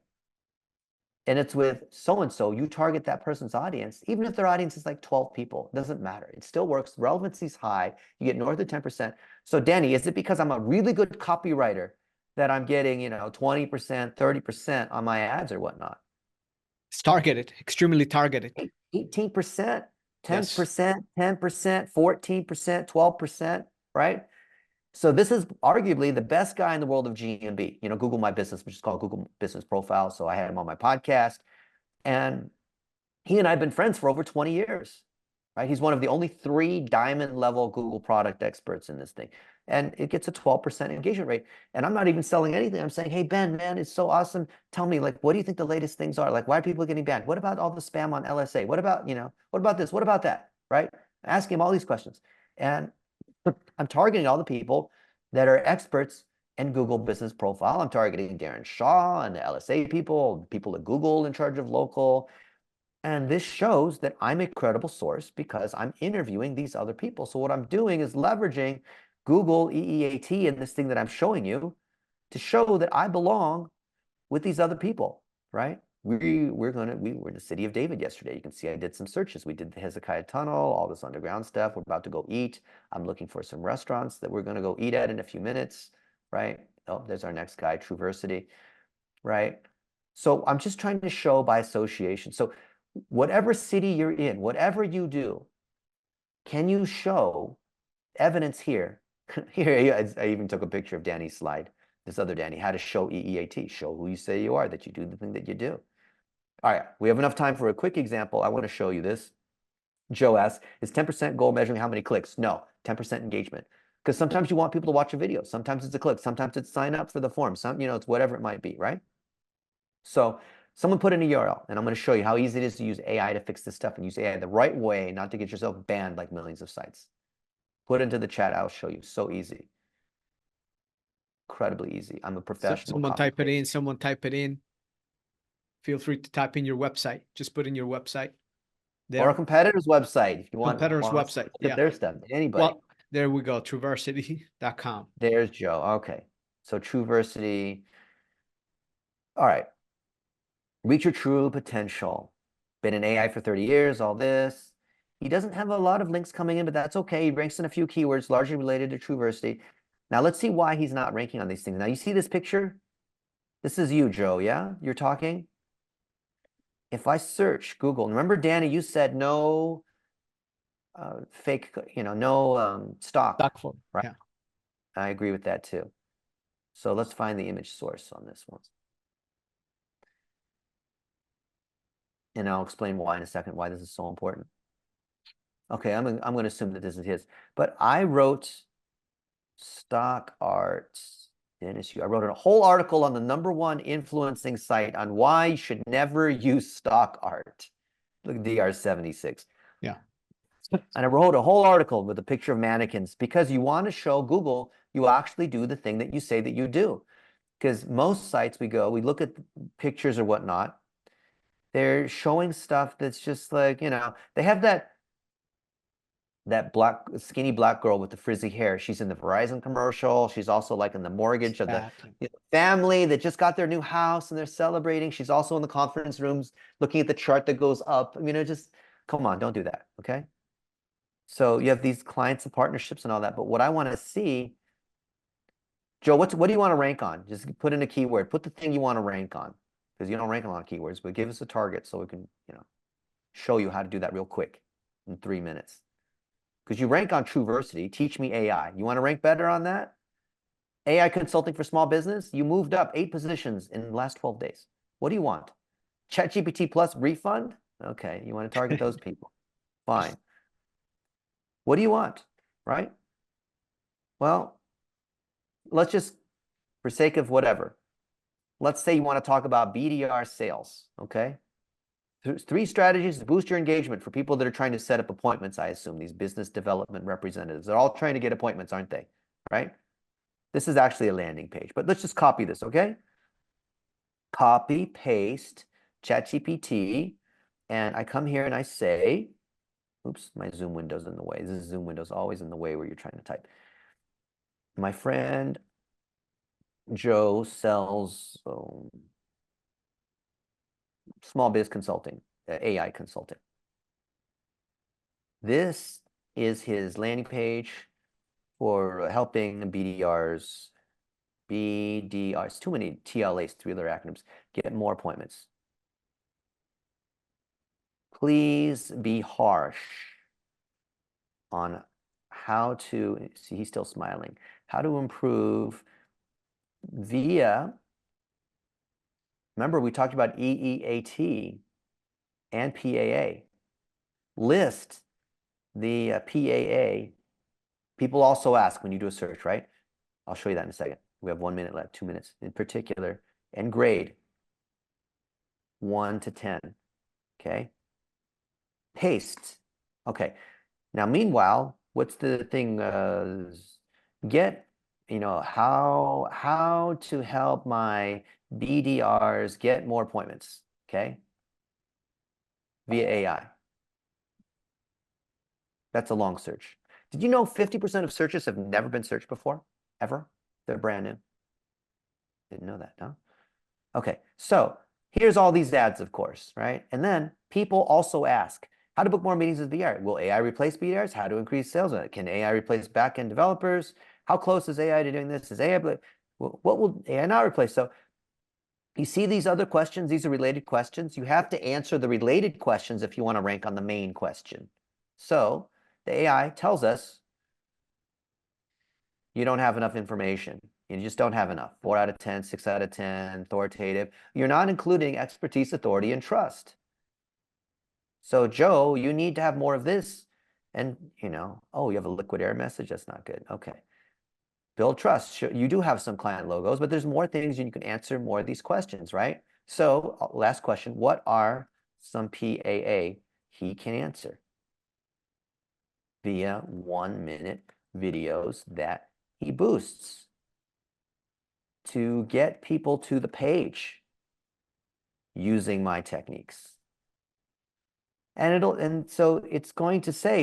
And it's with so-and-so, you target that person's audience, even if their audience is like 12 people, it doesn't matter. It still works. Relevancy is high. You get north of 10%. So Danny, is it because I'm a really good copywriter that I'm getting, 20%, 30% on my ads or whatnot? It's targeted, extremely targeted. 18%, 10%, Yes. 10%, 14%, 12%, right? So this is arguably the best guy in the world of GMB. Google My Business, which is called Google Business Profile. So I had him on my podcast. And he and I have been friends for over 20 years, right? He's one of the only 3 diamond level Google product experts in this thing. and it gets a 12% engagement rate. And I'm not even selling anything. I'm saying, hey, Ben, man, it's so awesome. Tell me, like, what do you think the latest things are? Like, why are people getting banned? What about all the spam on LSA? What about, what about this? What about that? Right? Asking him all these questions. And I'm targeting all the people that are experts in Google Business Profile. I'm targeting Darren Shaw and the LSA people at Google in charge of local. And this shows that I'm a credible source because I'm interviewing these other people. So what I'm doing is leveraging Google EEAT and this thing that I'm showing you to show that I belong with these other people, right? We were in the city of David yesterday. You can see I did some searches. We did the Hezekiah Tunnel, all this underground stuff. We're about to go eat. I'm looking for some restaurants that we're going to go eat at in a few minutes, right? Oh, there's our next guy, Trueversity, right? So I'm just trying to show by association. So whatever city you're in, whatever you do, can you show evidence here? Here, I even took a picture of Danny's slide. This other Danny, how to show EEAT, show who you say you are, that you do the thing that you do. All right, we have enough time for a quick example. I want to show you this. Joe asks, is 10% goal measuring how many clicks? No, 10% engagement. Because sometimes you want people to watch a video. Sometimes it's a click. Sometimes it's sign up for the form. It's whatever it might be, right? So someone put in a URL, and I'm going to show you how easy it is to use AI to fix this stuff and use AI the right way, not to get yourself banned like millions of sites. Put into the chat. I'll show you. So easy. Incredibly easy. I'm a professional. Someone type it in. Someone type it in. Feel free to type in your website. Just put in your website. There. Or a competitor's website if you want. Competitor's website. Yeah. Their stuff. Anybody. Well, there we go. Trueversity.com. There's Joe. Okay. So Trueversity. All right. Reach your true potential. Been in AI for 30 years, all this. He doesn't have a lot of links coming in, but that's okay. He ranks in a few keywords largely related to Trueversity. Now let's see why he's not ranking on these things. Now you see this picture? This is you, Joe, yeah? You're talking? If I search Google, remember, Danny, you said no fake, no stock Form, right? Yeah. I agree with that too. So let's find the image source on this one. And I'll explain why in a second, why this is so important. Okay, I'm going to assume that this is his. But I wrote stock art. I wrote a whole article on the #1 influencing site on why you should never use stock art. Look at DR76. Yeah. And I wrote a whole article with a picture of mannequins because you want to show Google you actually do the thing that you say that you do. Because most sites we look at pictures or whatnot, they're showing stuff that's just like, they have that skinny black girl with the frizzy hair. She's in the Verizon commercial. She's also like in the mortgage of the family that just got their new house and they're celebrating. She's also in the conference rooms looking at the chart that goes up. Just come on, don't do that. Okay. So you have these clients and partnerships and all that. But what I want to see, Joe, what do you want to rank on? Just put in a keyword. Put the thing you want to rank on, because you don't rank a lot of keywords, but give us a target so we can, show you how to do that real quick in 3 minutes. Because you rank on Trueversity, Teach Me AI. You want to rank better on that? AI consulting for small business, you moved up 8 positions in the last 12 days. What do you want? ChatGPT Plus refund? Okay, you want to target those people. Fine. What do you want, right? Well, let's just, for sake of whatever, let's say you want to talk about BDR sales, okay? 3 strategies to boost your engagement for people that are trying to set up appointments, I assume, these business development representatives. They're all trying to get appointments, aren't they? Right? This is actually a landing page, but let's just copy this, okay? Copy, paste, ChatGPT, and I come here and I say, oops, my Zoom window's in the way. This Zoom window's always in the way where you're trying to type. My friend Joe sells small biz consulting, AI consulting. This is his landing page for helping BDRs, too many TLAs, 3-letter acronyms, get more appointments. Please be harsh on how to, see, he's still smiling, how to improve via, remember we talked about EEAT and PAA. List the PAA People also ask when you do a search, right? I'll show you that in a second. We have 1 minute left, 2 minutes in particular, and grade 1 to 10. Okay. Paste. Okay. Now, meanwhile, what's the thing? Get, how to help my BDRs get more appointments. Okay. Via AI. That's a long search. Did you know 50% of searches have never been searched before? Ever? They're brand new. Didn't know that, no? Okay, so here's all these ads, of course, right? And then people also ask, how to book more meetings with BDR? Will AI replace BDRs? How to increase sales? Can AI replace back-end developers? How close is AI to doing this? Is AI, what will AI not replace? So you see these other questions, these are related questions. You have to answer the related questions if you want to rank on the main question. So the AI tells us you don't have enough information. You just don't have enough. 4 out of 10, 6 out of 10, authoritative. You're not including expertise, authority, and trust. So Joe, you need to have more of this. And, oh, you have a liquid air message? That's not good. Okay. Build trust. You do have some client logos, but there's more things and you can answer more of these questions, right? So last question, what are some PAA he can answer? Via 1-minute videos that he boosts to get people to the page using my techniques. And so it's going to say,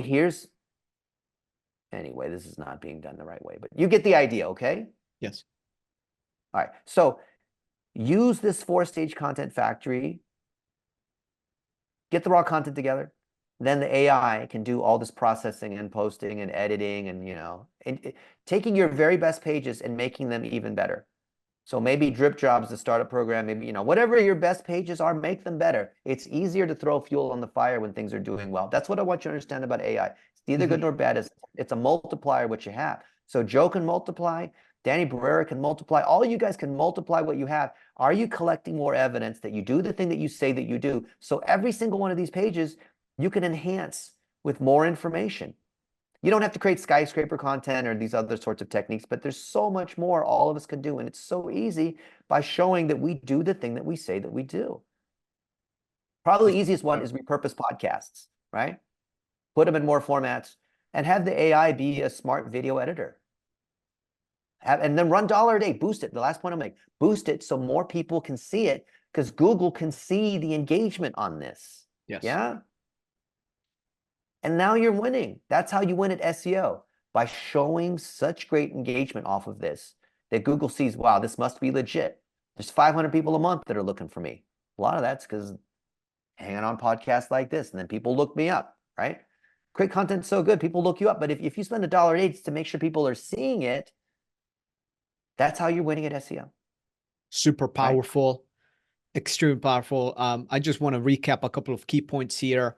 anyway, this is not being done the right way, but you get the idea, okay? Yes. All right, so use this 4-stage content factory, get the raw content together, then the AI can do all this processing and posting and editing and, taking your very best pages and making them even better. So maybe drip jobs, the startup program, maybe, whatever your best pages are, make them better. It's easier to throw fuel on the fire when things are doing well. That's what I want you to understand about AI. It's neither good nor bad. It's a multiplier, what you have. So Joe can multiply, Danny Barrera can multiply. All you guys can multiply what you have. Are you collecting more evidence that you do the thing that you say that you do? So every single one of these pages, you can enhance with more information. You don't have to create skyscraper content or these other sorts of techniques, but there's so much more all of us can do. And it's so easy by showing that we do the thing that we say that we do. Probably the easiest one is repurpose podcasts, right? Put them in more formats and have the AI be a smart video editor. And then run $1 a day, boost it. The last point I'll make, boost it so more people can see it because Google can see the engagement on this. Yes. Yeah. And now you're winning. That's how you win at SEO, by showing such great engagement off of this that Google sees, wow, this must be legit. There's 500 people a month that are looking for me. A lot of that's because hanging on podcasts like this, and then people look me up, right? Great content's so good, people look you up. But if you spend $1 a day to make sure people are seeing it, that's how you're winning at SEO. Super powerful, right? Extremely powerful. I just want to recap a couple of key points here.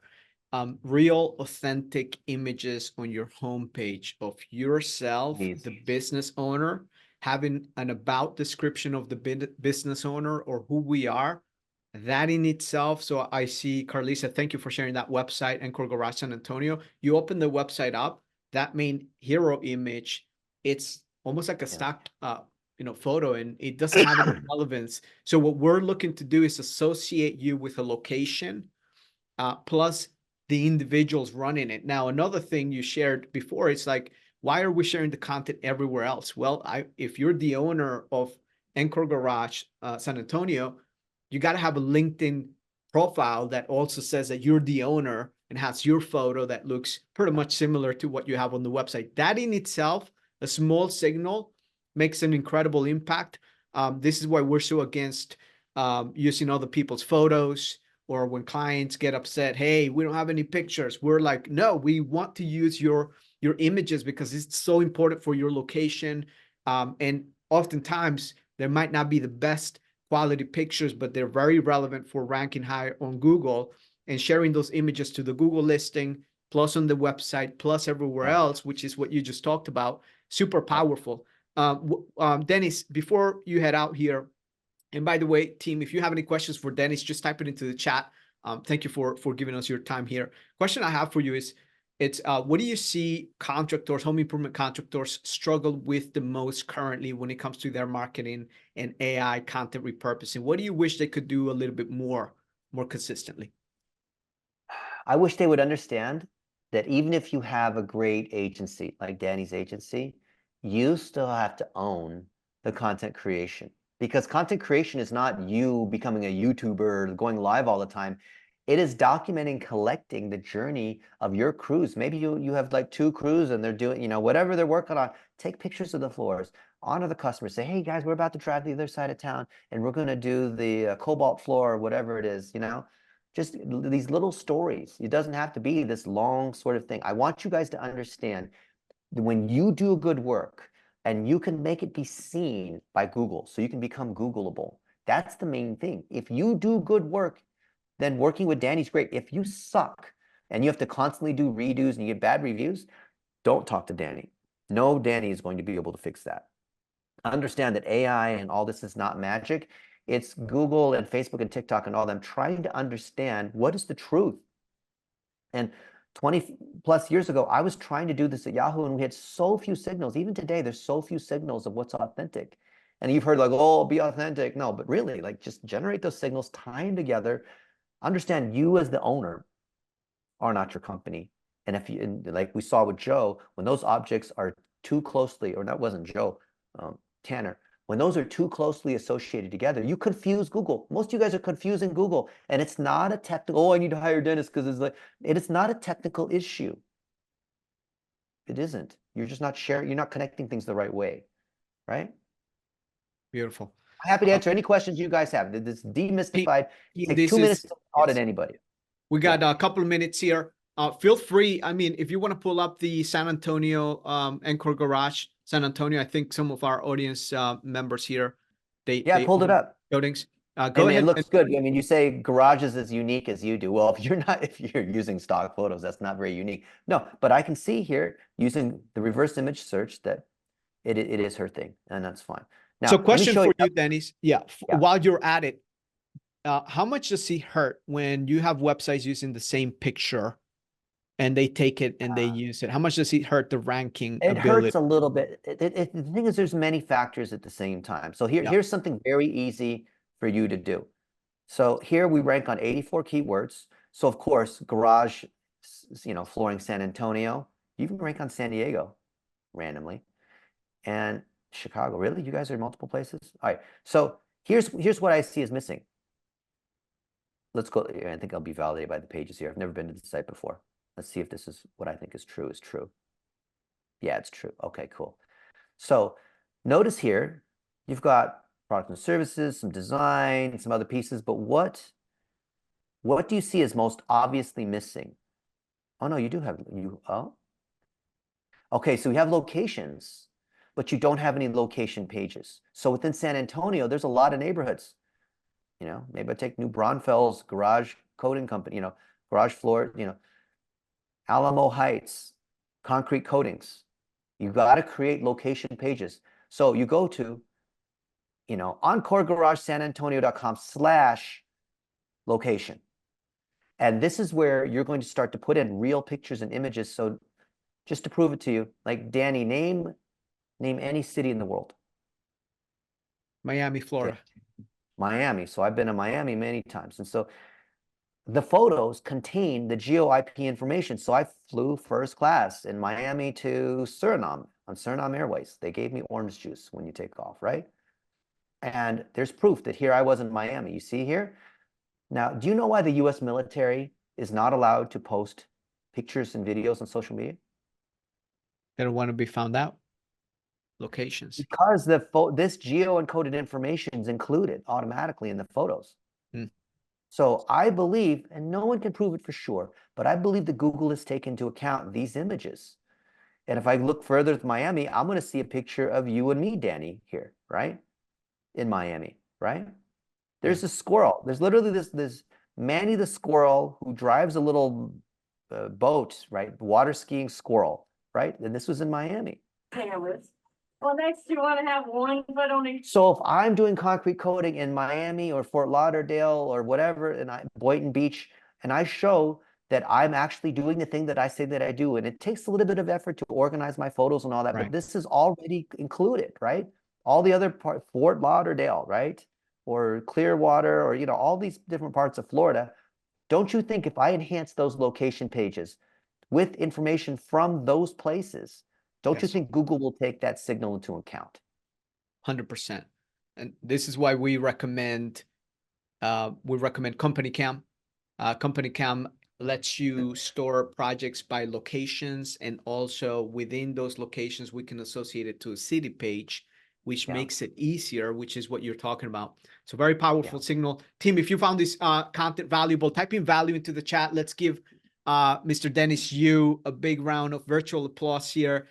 Real authentic images on your homepage of yourself, the business owner, having an about description of the business owner or who we are, that in itself. So I see, Carlisa, thank you for sharing that website, Encore Garage San Antonio. You open the website up, that main hero image, it's almost like a stock photo, and it doesn't have any relevance. So what we're looking to do is associate you with a location, plus the individuals running it. Now, another thing you shared before, it's like, why are we sharing the content everywhere else? Well, if you're the owner of Encore Garage San Antonio, you got to have a LinkedIn profile that also says that you're the owner and has your photo that looks pretty much similar to what you have on the website. That in itself, a small signal, makes an incredible impact. This is why we're so against using other people's photos, or when clients get upset, hey, we don't have any pictures. We're like, no, we want to use your images because it's so important for your location. And oftentimes there might not be the best quality pictures, but they're very relevant for ranking high on Google, and sharing those images to the Google listing, plus on the website, plus everywhere else, which is what you just talked about. Super powerful. Dennis, before you head out here, and by the way, team, if you have any questions for Dennis, just type it into the chat. Thank you for giving us your time here. Question I have for you is, It's what do you see contractors, home improvement contractors struggle with the most currently when it comes to their marketing and AI content repurposing? What do you wish they could do a little bit more consistently? I wish they would understand that even if you have a great agency like Danny's agency, you still have to own the content creation, because content creation is not you becoming a YouTuber, going live all the time. It is documenting, collecting the journey of your crews. Maybe you have like 2 crews and they're doing, you know, whatever they're working on. Take pictures of the floors, honor the customer, say, hey guys, we're about to drive to the other side of town and we're going to do the cobalt floor or whatever it is, you know. Just these little stories. It doesn't have to be this long sort of thing. I want you guys to understand that when you do good work and you can make it be seen by Google, so you can become Googleable. That's the main thing. If you do good work, then working with Danny's great. If you suck and you have to constantly do redos and you get bad reviews, don't talk to Danny. No, Danny is going to be able to fix that. Understand that AI and all this is not magic. It's Google and Facebook and TikTok and all them trying to understand what is the truth. And 20 plus years ago, I was trying to do this at Yahoo and we had so few signals. Even today, there's so few signals of what's authentic. And you've heard like, oh, be authentic. No, but really, like just generate those signals, tie them together. Understand you as the owner are not your company. And if you, like we saw with Joe, when those objects are too closely, or that wasn't Joe, Tanner, when those are too closely associated together, you confuse Google. Most of you guys are confusing Google, and it's not a technical, oh, I need to hire Dennis because it's like, it is not a technical issue. It isn't. You're just not sharing, you're not connecting things the right way, right? Beautiful. I'm happy to answer any questions you guys have. This demystified. Take This 2 minutes is to audit yes. anybody. We got a couple of minutes here. Feel free. I mean, if you want to pull up the San Antonio Encore Garage, San Antonio, I think some of our audience members here, Yeah, I pulled it up. Coatings. Go And ahead. it looks good. I mean, you say garage is as unique as you do. Well, if you're not, if you're using stock photos, that's not very unique. No, but I can see here using the reverse image search that it is her thing, and that's fine. Now, So let me question show for you. you, Dennis. Yeah. While you're at it, how much does it hurt when you have websites using the same picture and they take it and they use it? How much does it hurt the ranking It ability? hurts a little bit. The thing is, there's many factors at the same time. So here's something very easy for you to do. So here we rank on 84 keywords. So of course, garage, you know, flooring San Antonio. You can rank on San Diego randomly, and Chicago. Really, you guys are in multiple places. All right. So here's what I see is missing. Let's go. I think I'll be validated by the pages here. I've never been to the site before. Let's see if this is what I think is true. Yeah, it's true. Okay, cool. So notice here, you've got product and services, some design, some other pieces, but what do you see as most obviously missing? Oh no, you do have, oh. Okay, so we have locations, but you don't have any location pages. So within San Antonio, there's a lot of neighborhoods. You know, maybe I take New Braunfels Garage Coating Company, you know, garage floor, you know, Alamo Heights, concrete coatings. You got to create location pages. So you go to, you know, encoregaragesanantonio.com/location. And this is where you're going to start to put in real pictures and images. So just to prove it to you, like Danny, name any city in the world. Miami, Florida. Okay. Miami. So I've been to Miami many times. And so the photos contain the geo IP information. So I flew first class in Miami to Suriname on Suriname Airways. They gave me orange juice when you take off, right? And there's proof that here I was in Miami. You see here? Now, do you know why the US military is not allowed to post pictures and videos on social media? They don't want to be found out. Locations. Because this geo-encoded information is included automatically in the photos. So I believe, and no one can prove it for sure, but I believe that Google has taken into account these images. And if I look further at Miami, I'm going to see a picture of you and me, Danny, here, right? In Miami, right? There's a squirrel. There's literally this Manny the squirrel who drives a little boat, right? Water skiing squirrel, right? And this was in Miami. Well, next you want to have one foot on each. So if I'm doing concrete coating in Miami or Fort Lauderdale or whatever, and Boynton Beach, and I show that I'm actually doing the thing that I say that I do. And it takes a little bit of effort to organize my photos and all that, Right. but this is already included, right? All the other part, Fort Lauderdale, right? Or Clearwater, or, you know, all these different parts of Florida. Don't you think if I enhance those location pages with information from those places, don't you Yes. think Google will take that signal into account? 100%. And this is why we recommend Company Cam. Company Cam lets you store projects by locations, and also within those locations, we can associate it to a city page, which Yeah. makes it easier, which is what you're talking about. So very powerful Yeah. signal. Team, if you found this content valuable, type in value into the chat. Let's give Mr. Dennis Yu a big round of virtual applause here.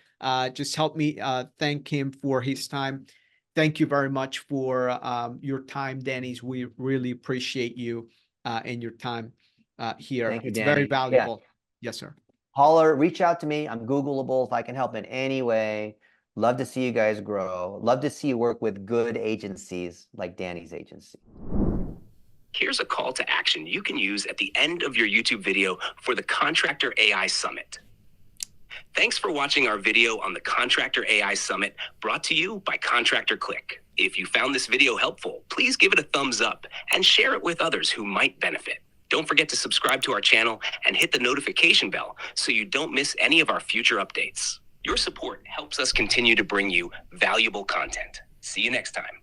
Just help me thank him for his time. Thank you very much for your time, Dennis. We really appreciate you and your time here. Thank you, It's very Danny. valuable. Yes, sir. Holler, reach out to me. I'm Googleable if I can help in any way. Love to see you guys grow. Love to see you work with good agencies like Danny's agency. Here's a call to action you can use at the end of your YouTube video for the Contractor AI Summit. Thanks for watching our video on the Contractor AI Summit, brought to you by Contractor Click. If you found this video helpful, please give it a thumbs up and share it with others who might benefit. Don't forget to subscribe to our channel and hit the notification bell so you don't miss any of our future updates. Your support helps us continue to bring you valuable content. See you next time.